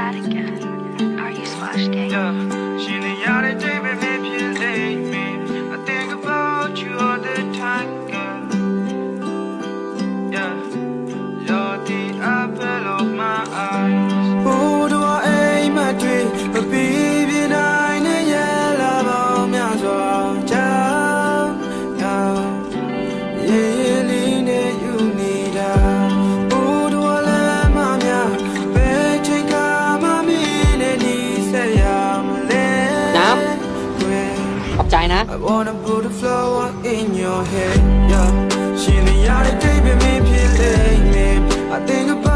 sad again. Are you slash gay? Yeah, she ain't out of day, but maybe you late me. I think about you all the time, girl. Yeah, you're the apple of my eyes. Who do I aim at? But baby, I know you're about me as well. I wanna put a flower in your head, yeah. She ain't out of day, but maybe you late me. I think about